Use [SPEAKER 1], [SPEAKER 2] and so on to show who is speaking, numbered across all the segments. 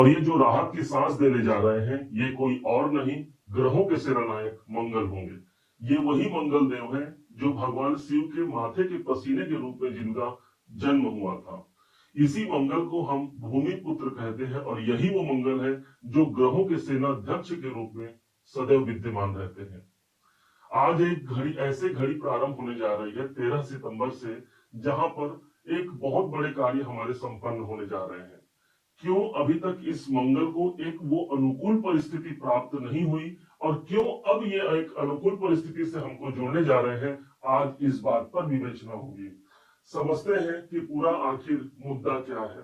[SPEAKER 1] और ये जो राहत की सांस देने जा रहे हैं ये कोई और नहीं, ग्रहों के सेनानायक मंगल होंगे। ये वही मंगल देव हैं जो भगवान शिव के माथे के पसीने के रूप में जिनका जन्म हुआ था। इसी मंगल को हम भूमि पुत्र कहते हैं और यही वो मंगल है जो ग्रहों के सेनाध्यक्ष के रूप में सदैव विद्यमान रहते हैं। आज एक घड़ी ऐसे घड़ी प्रारंभ होने जा रही है 13 सितंबर से, जहां पर एक बहुत बड़े कार्य हमारे संपन्न होने जा रहे हैं। क्यों अभी तक इस मंगल को एक वो अनुकूल परिस्थिति प्राप्त नहीं हुई और क्यों अब ये एक अनुकूल परिस्थिति से हमको जोड़ने जा रहे हैं, आज इस बात पर विवेचना होगी। समझते हैं कि पूरा आखिर मुद्दा क्या है।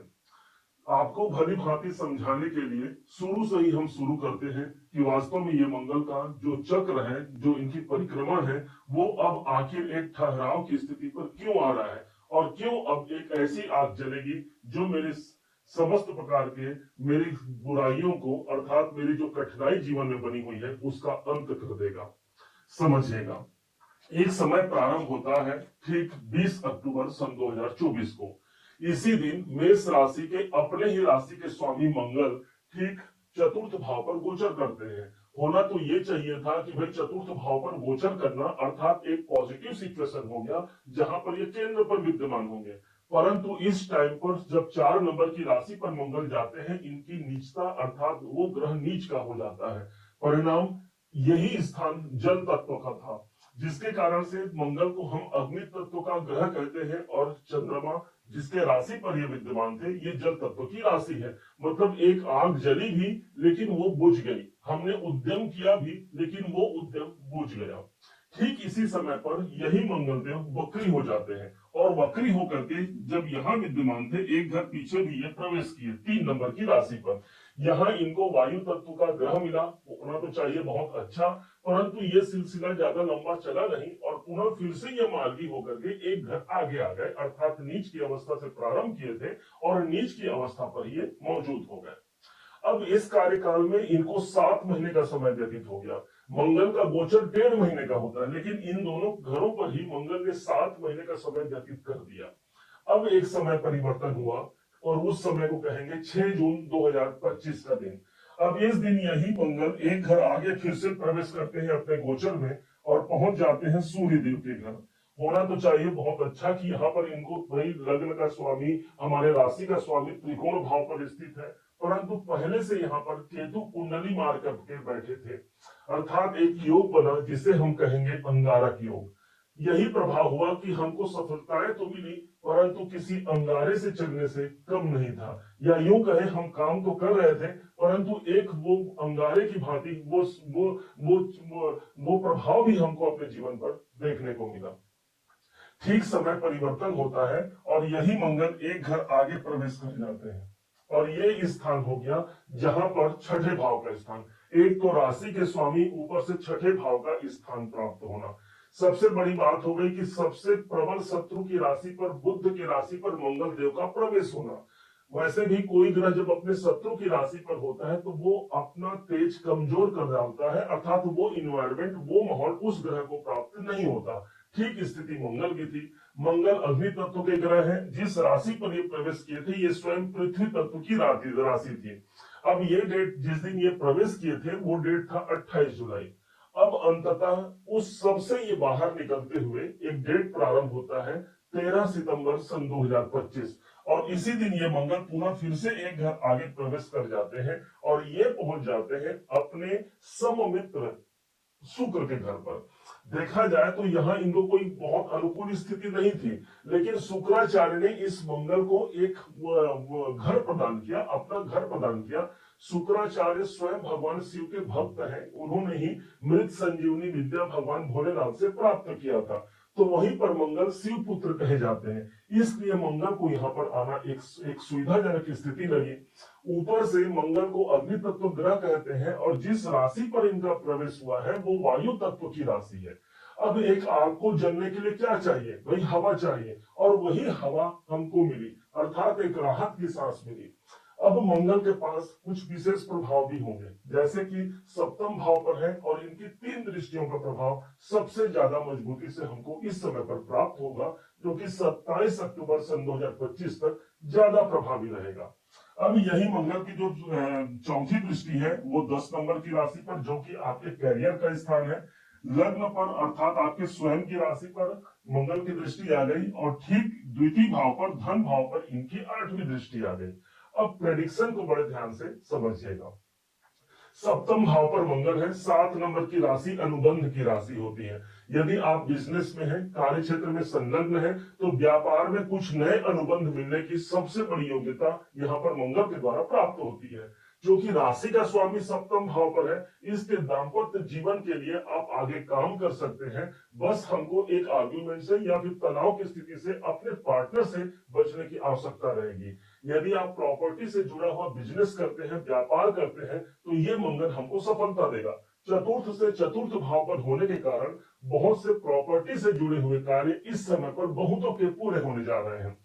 [SPEAKER 1] आपको भली भांति समझाने के लिए शुरू से ही हम शुरू करते हैं कि वास्तव में ये मंगल का जो चक्र है, जो इनकी परिक्रमा है, वो अब आखिर एक ठहराव की स्थिति पर क्यों आ रहा है और क्यों अब एक ऐसी आग जलेगी जो मेरे समस्त प्रकार के मेरी बुराइयों को, अर्थात मेरी जो कठिनाई जीवन में बनी हुई है, उसका अंत कर देगा। समझिएगा, एक समय प्रारंभ होता है ठीक 20 अक्टूबर सन 2024 को। इसी दिन मेष राशि के अपने ही राशि के स्वामी मंगल ठीक चतुर्थ भाव पर गोचर करते हैं। होना तो ये चाहिए था कि भाई चतुर्थ भाव पर गोचर करना अर्थात एक पॉजिटिव सिचुएशन हो गया जहां पर ये केंद्र पर विद्यमान होंगे, परंतु इस टाइम पर जब 4 नंबर की राशि पर मंगल जाते हैं, इनकी नीचता अर्थात वो ग्रह नीच का हो जाता है। परिणाम यही स्थान जल तत्व का था, जिसके कारण से मंगल को हम अग्नि तत्व का ग्रह कहते हैं और चंद्रमा जिसके राशि पर ये विद्यमान थे, ये जल तत्व की राशि है। मतलब एक आग जली भी लेकिन वो बुझ गई, हमने उद्यम किया भी लेकिन वो उद्यम बुझ गया। ठीक इसी समय पर यही मंगलदेव वक्री हो जाते हैं और वक्री होकर के जब यहाँ विद्यमान थे, एक घर पीछे भी ये प्रवेश किए 3 नंबर की राशि पर। यहाँ इनको वायु तत्व का ग्रह मिला, होना तो चाहिए बहुत अच्छा, परंतु ये सिलसिला ज्यादा लंबा चला नहीं और पुनः फिर से ये मार्गी होकर के एक घर आगे आ गए, अर्थात नीच की अवस्था से प्रारंभ किए थे और नीच की अवस्था पर ये मौजूद हो गए। अब इस कार्यकाल में इनको 7 महीने का समय व्यतीत हो गया। मंगल का गोचर 1.5 महीने का होता है, लेकिन इन दोनों घरों पर ही मंगल ने 7 महीने का समय व्यतीत कर दिया। अब एक समय परिवर्तन हुआ और उस समय को कहेंगे 6 जून 2025 का दिन। अब इस दिन यही मंगल एक घर आगे फिर से प्रवेश करते हैं अपने गोचर में और पहुंच जाते हैं सूर्य देव के घर। होना तो चाहिए बहुत अच्छा कि यहाँ पर इनको भाई लग्न का स्वामी, हमारे राशि का स्वामी त्रिकोण भाव पर स्थित है, परंतु पहले से यहाँ पर केतु कुंडली मार करके बैठे थे, अर्थात एक योग बना जिसे हम कहेंगे अंगारक योग। यही प्रभाव हुआ कि हमको सफलताएं तो मिली, परंतु किसी अंगारे से चलने से कम नहीं था, या यूं कहे हम काम तो कर रहे थे परंतु एक वो अंगारे की भांति वो प्रभाव भी हमको अपने जीवन पर देखने को मिला। ठीक समय परिवर्तन होता है और यही मंगल एक घर आगे प्रवेश कर जाते हैं और ये स्थान हो गया जहां पर छठे भाव का स्थान। एक तो राशि के स्वामी, ऊपर से छठे भाव का स्थान प्राप्त होना। सबसे बड़ी बात हो गई कि सबसे प्रबल शत्रु की राशि पर, बुध की राशि पर मंगल देव का प्रवेश होना। वैसे भी कोई ग्रह जब अपने शत्रु की राशि पर होता है तो वो अपना तेज कमजोर कर डालता है, अर्थात वो इन्वायरमेंट, वो माहौल उस ग्रह को प्राप्त नहीं होता। ठीक स्थिति मंगल की थी। मंगल अग्नि तत्व के ग्रह है, जिस राशि पर ये प्रवेश किए थे ये स्वयं पृथ्वी तत्व की राशि थी। अब ये डेट जिस दिन ये प्रवेश किए थे वो डेट था 28 जुलाई। अब अंततः उस सब से ये बाहर निकलते हुए एक डेट प्रारंभ होता है 13 सितंबर सन 2025 और इसी दिन ये मंगल पुनः फिर से एक घर आगे प्रवेश कर जाते हैं और ये पहुंच जाते हैं अपने सममित्र शुक्र के घर पर। देखा जाए तो यहाँ इनको कोई बहुत अनुकूल स्थिति नहीं थी, लेकिन शुक्राचार्य ने इस मंगल को एक घर प्रदान किया, अपना घर प्रदान किया। शुक्राचार्य स्वयं भगवान शिव के भक्त हैं, उन्होंने ही मृत संजीवनी विद्या भगवान भोलेनाथ से प्राप्त किया था, तो वहीं पर मंगल शिव पुत्र कहे जाते हैं। इसलिए मंगल को यहाँ पर आना एक सुविधाजनक स्थिति लगी। ऊपर से मंगल को अग्नि तत्व ग्रह कहते हैं और जिस राशि पर इनका प्रवेश हुआ है वो वायु तत्व की राशि है। अब एक आग को जलने के लिए क्या चाहिए, वही हवा चाहिए और वही हवा हमको मिली, अर्थात एक राहत की सांस मिली। अब मंगल के पास कुछ विशेष प्रभाव भी होंगे, जैसे कि सप्तम भाव पर है और इनकी 3 दृष्टियों का प्रभाव सबसे ज्यादा मजबूती से हमको इस समय पर प्राप्त होगा, जो कि 27 अक्टूबर सन 2025 तक ज्यादा प्रभावी रहेगा। अब यही मंगल की जो चौथी दृष्टि है वो 10 नंबर की राशि पर, जो कि आपके करियर का स्थान है, लग्न पर अर्थात आपके स्वयं की राशि पर मंगल की दृष्टि आ गई, और ठीक द्वितीय भाव पर, धन भाव पर इनकी 8वीं दृष्टि आ गई। अब प्रेडिक्शन को बड़े ध्यान से समझिएगा। सप्तम भाव पर मंगल है, 7 नंबर की राशि अनुबंध की राशि होती है। यदि आप बिजनेस में हैं, कार्य क्षेत्र में संलग्न है, तो व्यापार में कुछ नए अनुबंध मिलने की सबसे बड़ी योग्यता यहाँ पर मंगल के द्वारा प्राप्त होती है। जो कि राशि का स्वामी सप्तम भाव पर है, इसके दाम्पत्य जीवन के लिए आप आगे काम कर सकते हैं। बस हमको एक आर्ग्यूमेंट से या फिर तनाव की स्थिति से अपने पार्टनर से बचने की आवश्यकता रहेगी। यदि आप प्रॉपर्टी से जुड़ा हुआ बिजनेस करते हैं, व्यापार करते हैं, तो ये मंगल हमको सफलता देगा। चतुर्थ से चतुर्थ भाव पर होने के कारण बहुत से प्रॉपर्टी से जुड़े हुए कार्य इस समय पर बहुतों के पूरे होने जा रहे हैं।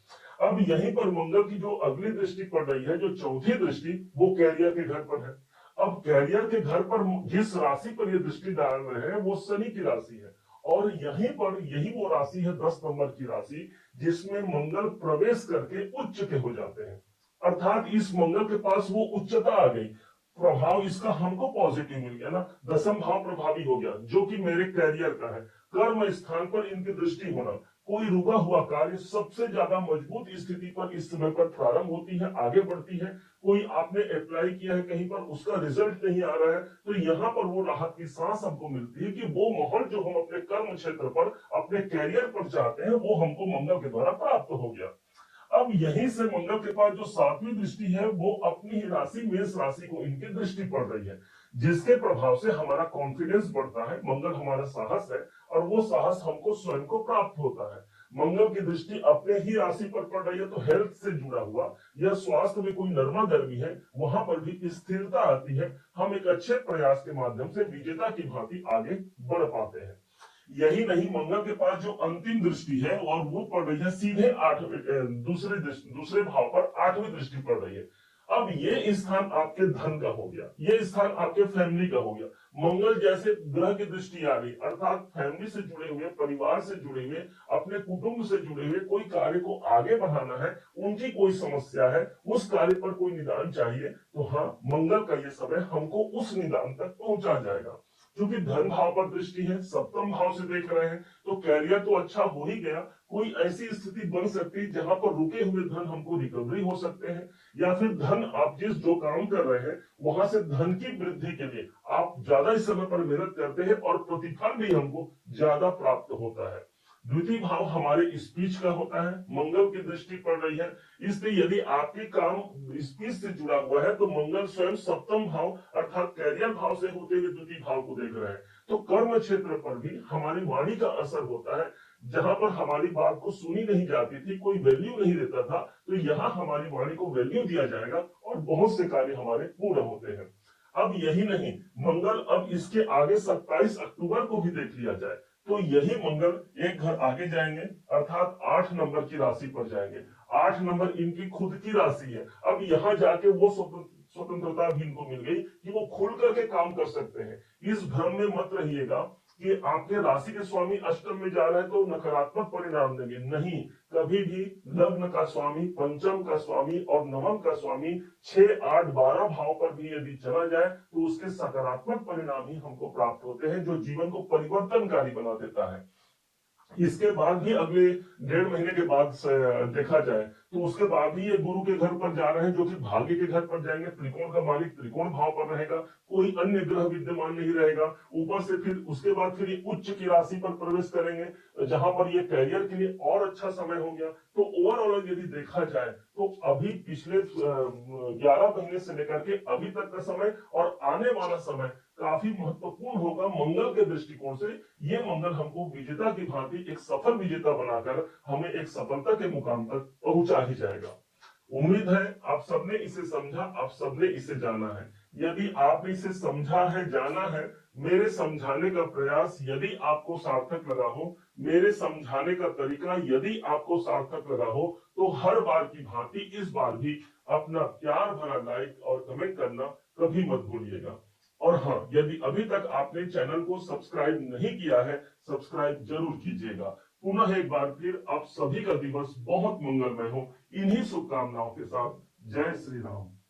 [SPEAKER 1] अब यहीं पर मंगल की जो अगली दृष्टि पड़ रही है, जो चौथी दृष्टि, वो कैरियर के घर पर है। अब कैरियर के घर पर जिस राशि पर ये दृष्टि डाल रहे हैं वो शनि की राशि है, और यहीं पर यही वो राशि है 10 नंबर की राशि, जिसमें मंगल प्रवेश करके उच्च के हो जाते हैं। अर्थात इस मंगल के पास वो उच्चता आ गई, प्रभाव इसका हमको पॉजिटिव मिल गया ना, दसम भाव प्रभावी हो गया, जो कि मेरे कैरियर का है। कर्म स्थान पर इनकी दृष्टि होना, कोई रुका हुआ कार्य सबसे ज्यादा मजबूत स्थिति पर इस समय पर प्रारंभ होती है, आगे बढ़ती है। कोई आपने अप्लाई किया है कहीं पर, उसका रिजल्ट नहीं आ रहा है, तो यहाँ पर वो राहत की सांस हमको मिलती है कि वो माहौल जो हम अपने कर्म क्षेत्र पर, अपने कैरियर पर चाहते हैं, वो हमको मंगल के द्वारा प्राप्त हो गया। अब यहीं से मंगल के पास जो 7वीं दृष्टि है, वो अपनी ही राशि मेष राशि को इनकी दृष्टि पड़ रही है, जिसके प्रभाव से हमारा कॉन्फिडेंस बढ़ता है। मंगल हमारा साहस है, और वो साहस हमको स्वयं को प्राप्त होता है। मंगल की दृष्टि अपने ही राशि पर पड़ रही है, तो हेल्थ से जुड़ा हुआ या स्वास्थ्य में कोई नरमा गर्मी है, वहां पर भी स्थिरता आती है। हम एक अच्छे प्रयास के माध्यम से विजेता की भांति आगे बढ़ पाते हैं। यही नहीं, मंगल के पास जो अंतिम दृष्टि है, और वो पड़ रही है सीधे दूसरे भाव पर 8वीं दृष्टि पड़ रही है। अब ये स्थान आपके धन का हो गया, ये स्थान आपके फैमिली का हो गया। मंगल जैसे ग्रह की दृष्टि आ गई, अर्थात फैमिली से जुड़े हुए, परिवार से जुड़े हुए, अपने कुटुंब से जुड़े हुए कोई कार्य को आगे बढ़ाना है, उनकी कोई समस्या है, उस कार्य पर कोई निदान चाहिए, तो हाँ, मंगल का ये समय हमको उस निदान तक पहुंचा जाएगा। क्योंकि धन भाव पर दृष्टि है, सप्तम भाव से देख रहे हैं, तो कैरियर तो अच्छा हो ही गया। कोई ऐसी स्थिति बन सकती है जहां पर रुके हुए धन हमको रिकवरी हो सकते हैं, या फिर धन आप जिस जो काम कर रहे हैं वहां से धन की वृद्धि के लिए आप ज्यादा इस समय पर मेहनत करते हैं, और प्रतिफल भी हमको ज्यादा प्राप्त होता है। द्वितीय भाव हमारे स्पीच का होता है, मंगल की दृष्टि पड़ रही है, इसलिए यदि आपके काम स्पीच से जुड़ा हुआ है, तो मंगल स्वयं सप्तम भाव अर्थात कैरियर भाव से होते हुए द्वितीय भाव को देख रहे हैं। तो कर्म क्षेत्र पर भी हमारी वाणी का असर होता है। जहां पर हमारी बात को सुनी नहीं जाती थी, कोई वैल्यू नहीं देता था, तो यहाँ हमारी वाणी को वैल्यू दिया जाएगा, और बहुत से कार्य हमारे पूर्ण होते हैं। अब यही नहीं, मंगल अब इसके आगे 27 अक्टूबर को भी देख लिया जाए, तो यही मंगल एक घर आगे जाएंगे, अर्थात 8 नंबर की राशि पर जाएंगे। 8 नंबर इनकी खुद की राशि है। अब यहाँ जाके वो स्वतंत्रता भी इनको मिल गई कि वो खुल करके काम कर सकते हैं। इस भ्रम में मत रहिएगा कि आपके राशि के स्वामी अष्टम में जा रहे हैं तो नकारात्मक परिणाम देंगे, नहीं। कभी भी लग्न का स्वामी, पंचम का स्वामी और नवम का स्वामी 6, 8, 12 भाव पर भी यदि चला जाए, तो उसके सकारात्मक परिणाम ही हमको प्राप्त होते हैं, जो जीवन को परिवर्तनकारी बना देता है। इसके बाद भी अगले 1.5 महीने के बाद देखा जाए, तो उसके बाद भी ये गुरु के घर पर जा रहे हैं, जो कि भाग्य के घर पर जाएंगे। त्रिकोण का मालिक त्रिकोण भाव पर रहेगा, कोई अन्य ग्रह विद्यमान नहीं रहेगा। ऊपर से फिर उसके बाद फिर ये उच्च की राशि पर प्रवेश करेंगे, जहां पर ये कैरियर के लिए और अच्छा समय हो गया। तो ओवरऑल यदि देखा जाए, तो अभी पिछले 11 महीने से लेकर के अभी तक का समय और आने वाला समय काफी महत्वपूर्ण होगा मंगल के दृष्टिकोण से। ये मंगल हमको विजेता की भांति एक सफल विजेता बनाकर हमें एक सफलता के मुकाम तक पहुंचा ही जाएगा। उम्मीद है आप सबने इसे समझा, आप सबने इसे जाना है। यदि आपने इसे समझा है, जाना है, मेरे समझाने का प्रयास यदि आपको सार्थक लगा हो, मेरे समझाने का तरीका यदि आपको सार्थक लगा हो, तो हर बार की भांति इस बार भी अपना प्यार भरा लाइक और कमेंट करना कभी मत भूलिएगा। और हाँ, यदि अभी तक आपने चैनल को सब्सक्राइब नहीं किया है, सब्सक्राइब जरूर कीजिएगा। पुनः एक बार फिर आप सभी का दिवस बहुत मंगलमय हो, इन्हीं शुभकामनाओं के साथ जय श्री राम।